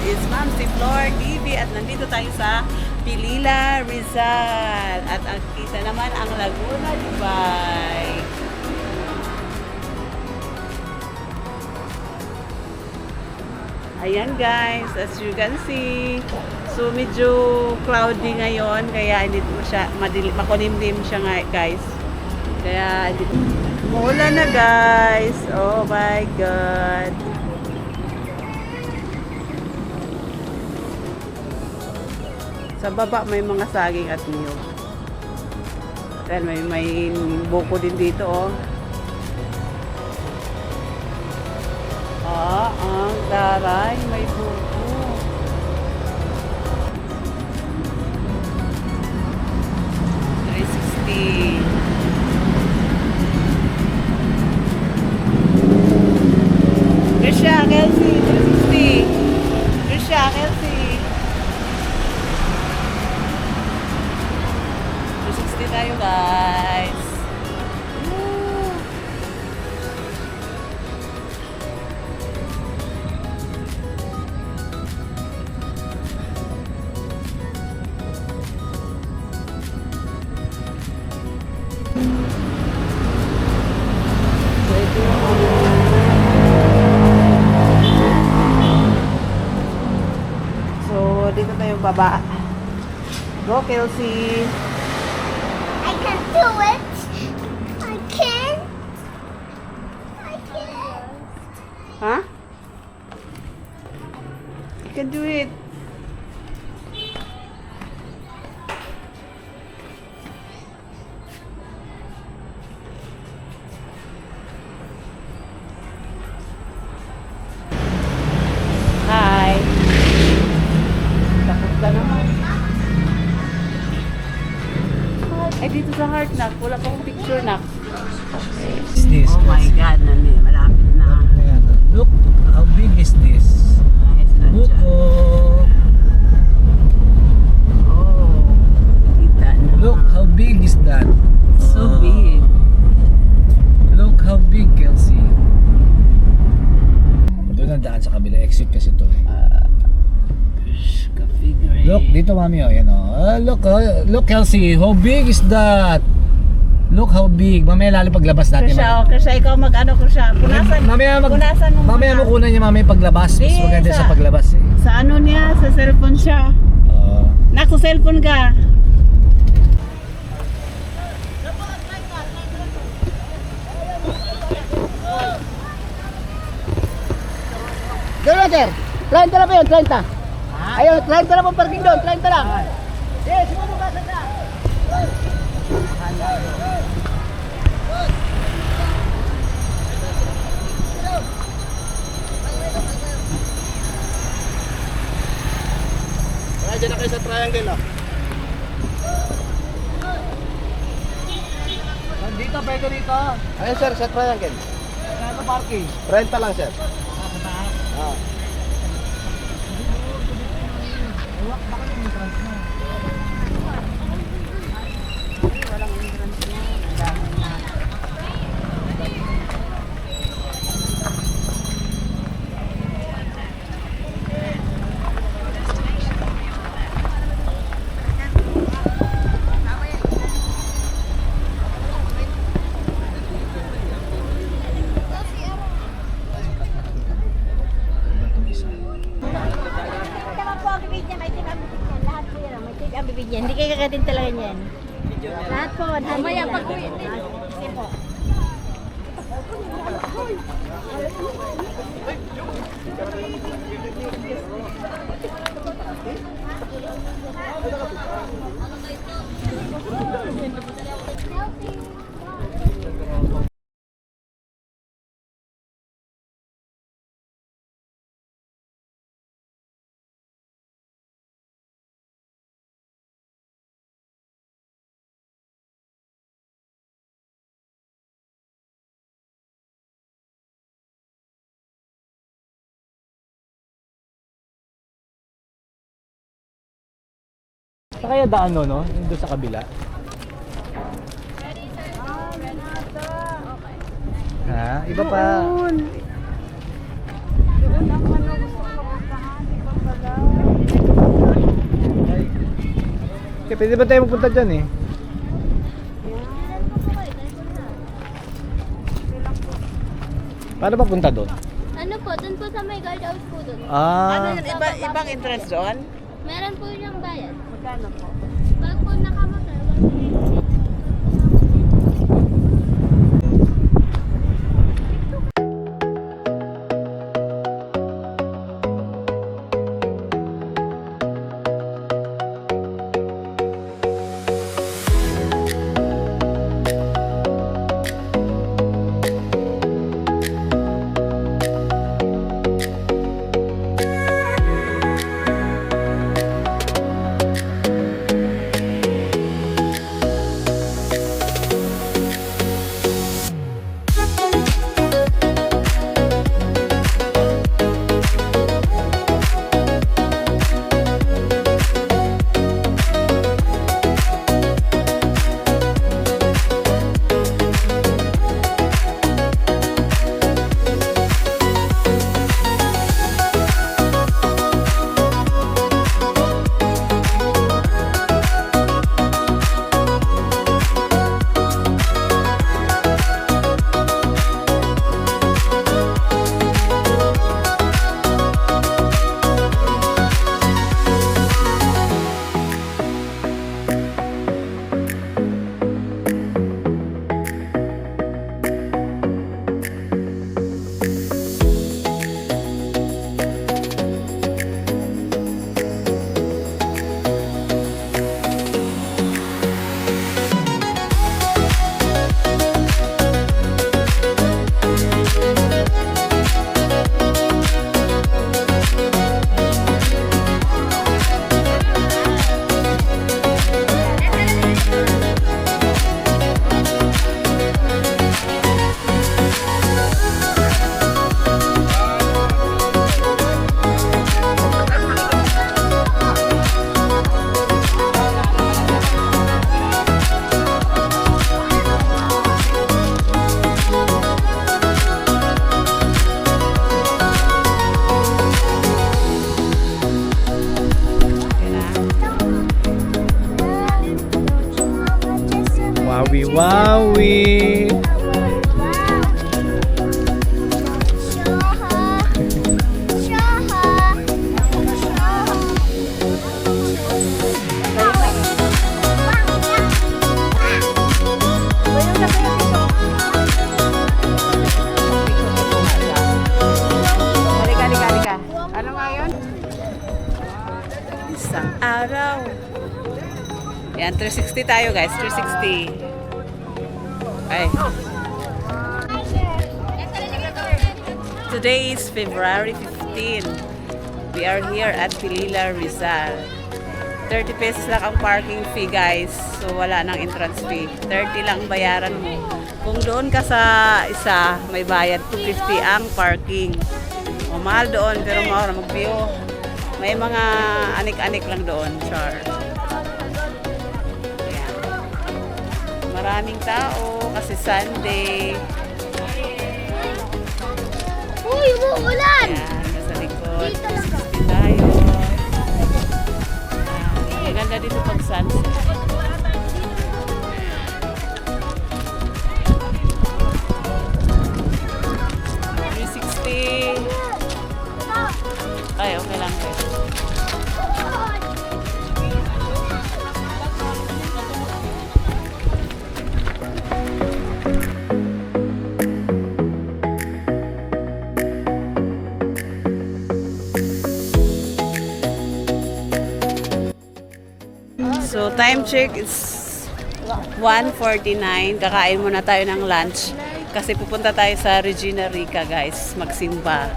is Ma'am si Flor TV at nandito tayo sa Pilila, Rizal. At ang isa naman ang Laguna, Dubai. Ayan guys, as you can see. So medyo cloudy ngayon kaya hindi mo siya makulimlim siya nga guys. Kaya hindi umuulan na guys. Oh my god. Sa baba may mga saging at niyog. Then may buko din dito oh. Ah, ang taray, may buko. Krisha, Kelsey, 360. Krisha, Kelsey. 360 tayo guys. Woo! So, dito tayo baba. Go, Kelsey. I can do it. I can. I can. Huh? You can do it. Hi. Takot ka naman. Ay, dito sa heart, nak. Wala pang picture, nak. Is this? Oh my God, nani. Malapit na. Ayan. Look, how big is this? Ay, sila Look, dyan. Oh, kita na. look, how big is that? So big. Look how big, Kelsey. Doon ang daan sa kabila. Exit kasi to. Ka-figure. Look, dito mami oh. Yan oh. Look, Kelsey. How big is that? Look how big. Mamaya lalo paglabas natin. Krisha, oh, Krisha, ikaw mag-ano, Krisha. Punasan. Punasan mo Mamaya muna. mo kunan niya mamaya paglabas. Mas Di, maganda sa- sa paglabas eh. Sa ano niya? Sa cellphone siya. Oo. Nak, sa cellphone ka. Gano'n sir? 30 lang po yun, 30. Ayun, 30 lang po parking doon, 30 lang. Yes, sumubukasan na. Kaya dyan na kayo sa triangle ah. Dito, pwede dito. Ayun sir, sa triangle. Ano parking? 30 lang sir. Ah. Tama po ang bibigyan. May tip ang bibigyan. Lahat po yan. May tip ang bibigyan. Hindi kayo kakatin talaga niyan. Lahat po. Mamaya pag-uwi. Sige po. Sa kaya daan no? Doon sa kabila. Ha? Iba pa. Doon ang ano gusto ko puntahan. Iba pala. Pwede ba tayo magpunta dyan eh? Paano ba punta doon? Ano po, dun po sa may guardhouse po dun. Ano Ah, yun? Ibang entrance doon? Meron po yung bayad. Magkano po? Pag po nakamotor, Wowie wowie. Halika. Ano nga yun? Isang araw. Yan, 360 tayo guys. 360. Okay. Today is February 15. We are here at Pilila, Rizal. 30 pesos lang ang parking fee guys. So wala nang entrance fee. 30 lang bayaran mo. Kung doon ka sa isa, may bayad 250 ang parking. O mahal doon pero mahal mag-view. May mga anik-anik lang doon. Char. Ayan. Maraming tao kasi Sunday. Uy, umuulan! Ayan, nasa likod. Dito lang ba? 360 tayo. Ayan. Maganda dito pag sunset. Ay, okay lang. So, time check is 1:49. Kakain muna tayo ng lunch. Kasi pupunta tayo sa Regina Rica, guys. Magsimba.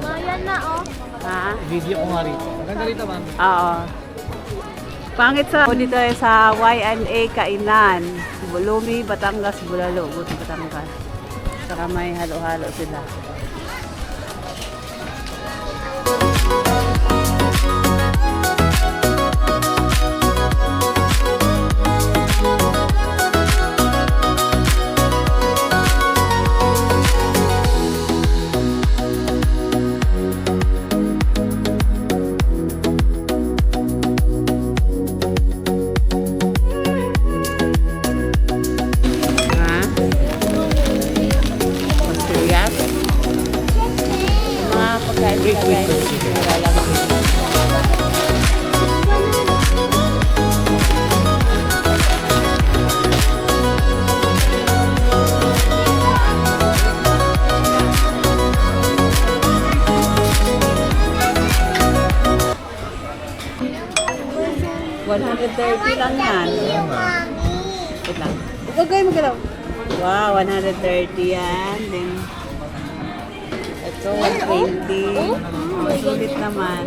Ayan na, oh. Ha? Video ko nga rito. Maganda rito, ma'am. Oo. Pangit sa dito tayo sa Y&A Kainan. Bulumi, Batangas, Bulalo. Buti Batangas. Saka may halo-halo sila. 130 lang yan. Wait lang. Gagawin mo galaw. Wow, 130 yan. Then, ito, 120. Sulit naman.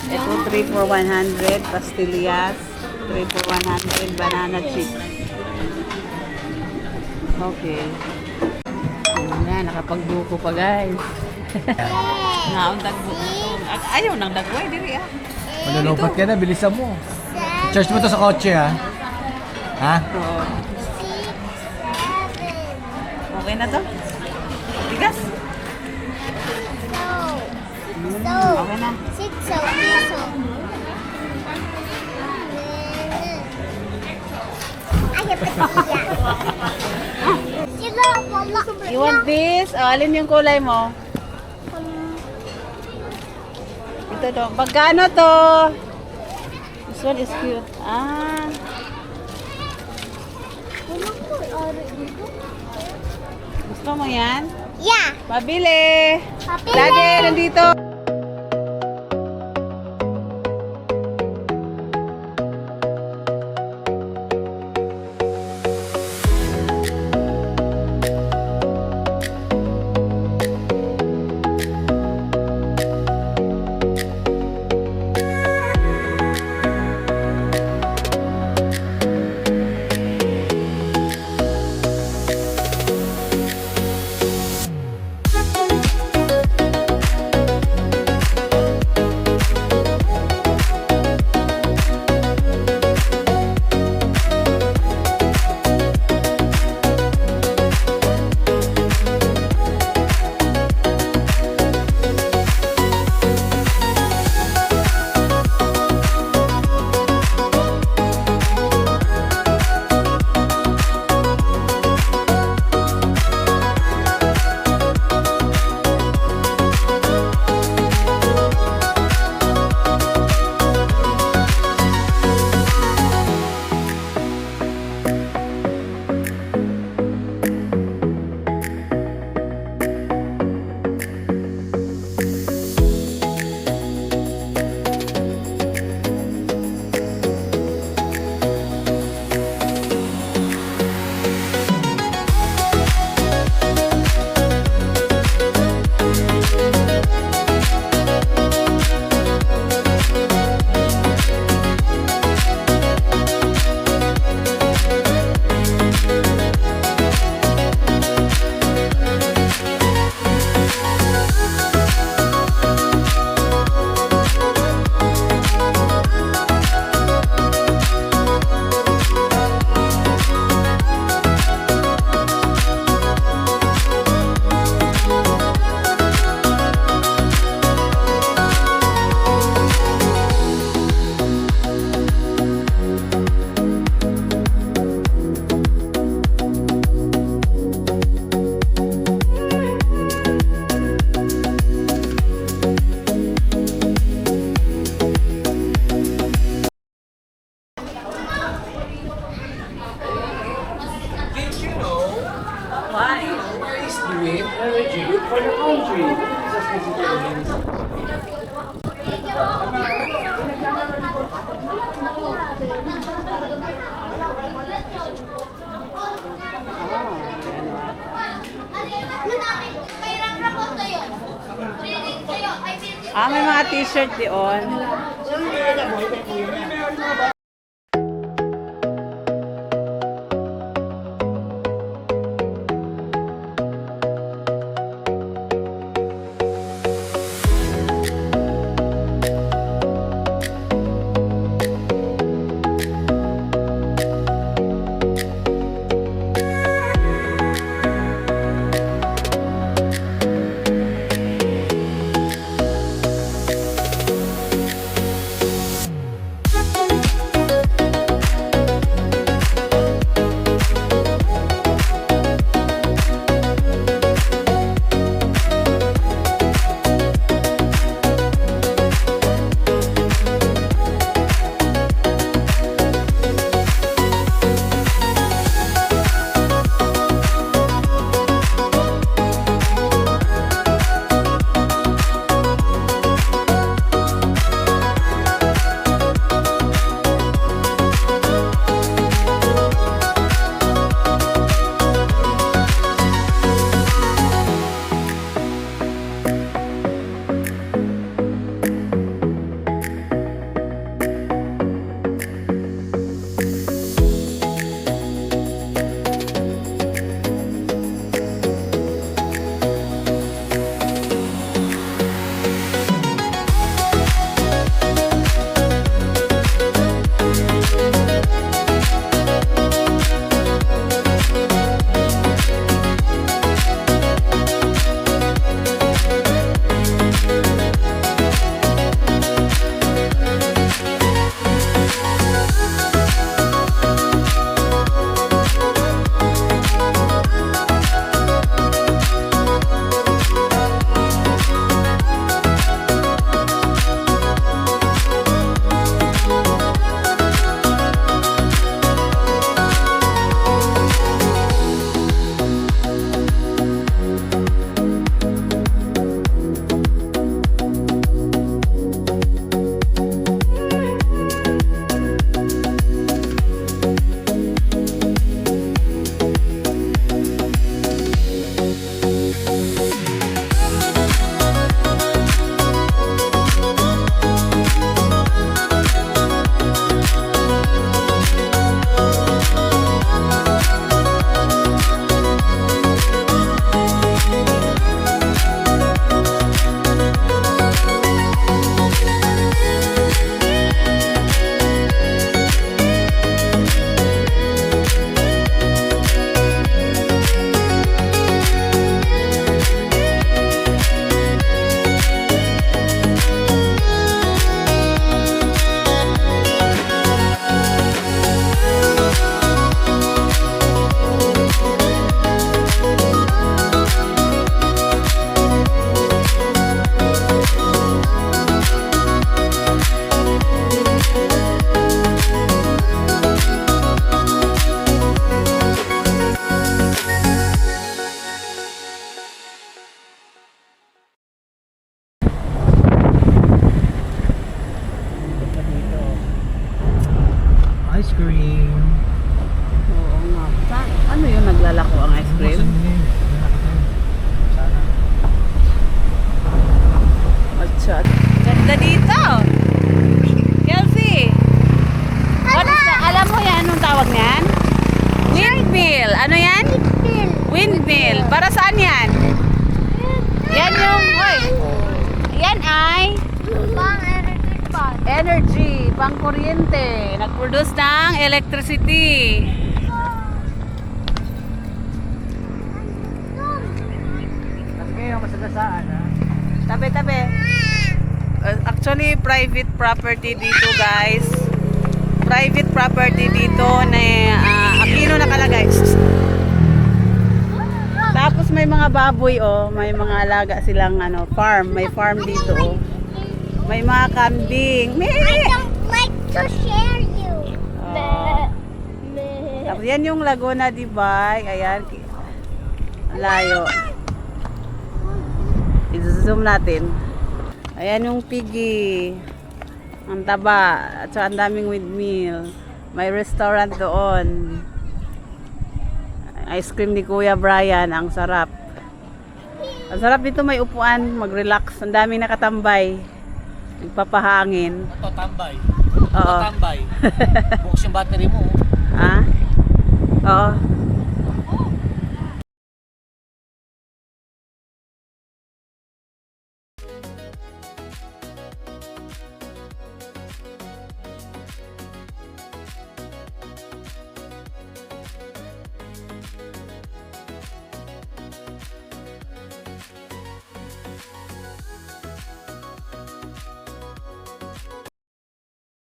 Ito, 3 for 100. Pastillas. 3 for 100. Banana chips. Okay. Ayan, nakapagbuko pa guys. Naon dagbuko. Ayaw nang dagway, diri ah. Malulupot ka na, bilisan mo. Charge mo to sa kotse, ha? Ha? Oo. Okay na to? Bigas? Okay na. You want this? Oh, alin yung kulay mo? Ito to. Magkano to? This one is cute. Ah. Gusto mo yan? Yeah. Pabili. Pabili. Lagi nandito. Ah, may mga t-shirt doon. ice cream. Oo nga. Ano yung naglalako ang ice cream? Atcha. Ganda dito. Kelsey. What is that? Alam mo yan, anong tawag niyan? Windmill. Ano yan? Windmill. Para saan yan? Yan yung, oy. Yan ay energy, pang kuryente. Nag-produce ng electricity. Kasi kayo masagasaan ha. Tabi-tabi. Actually, private property dito, guys. Private property dito na Aquino nakalagay. Tapos may mga baboy, oh. May mga alaga silang farm. May farm dito, oh. May mga kambing. I don't like to share you. Oh. Tapos yan yung Laguna de Bay. Ayan. Layo. I-zoom natin. Ayan yung piggy. Ang taba. At saka ang daming windmill. May restaurant doon. Ice cream ni Kuya Brian. Ang sarap. Ang sarap dito, may upuan. Mag-relax. Ang daming nakatambay. Nagpapahangin. Ito, tambay. Oo. Tambay. Bukas yung battery mo. Ha? Oo.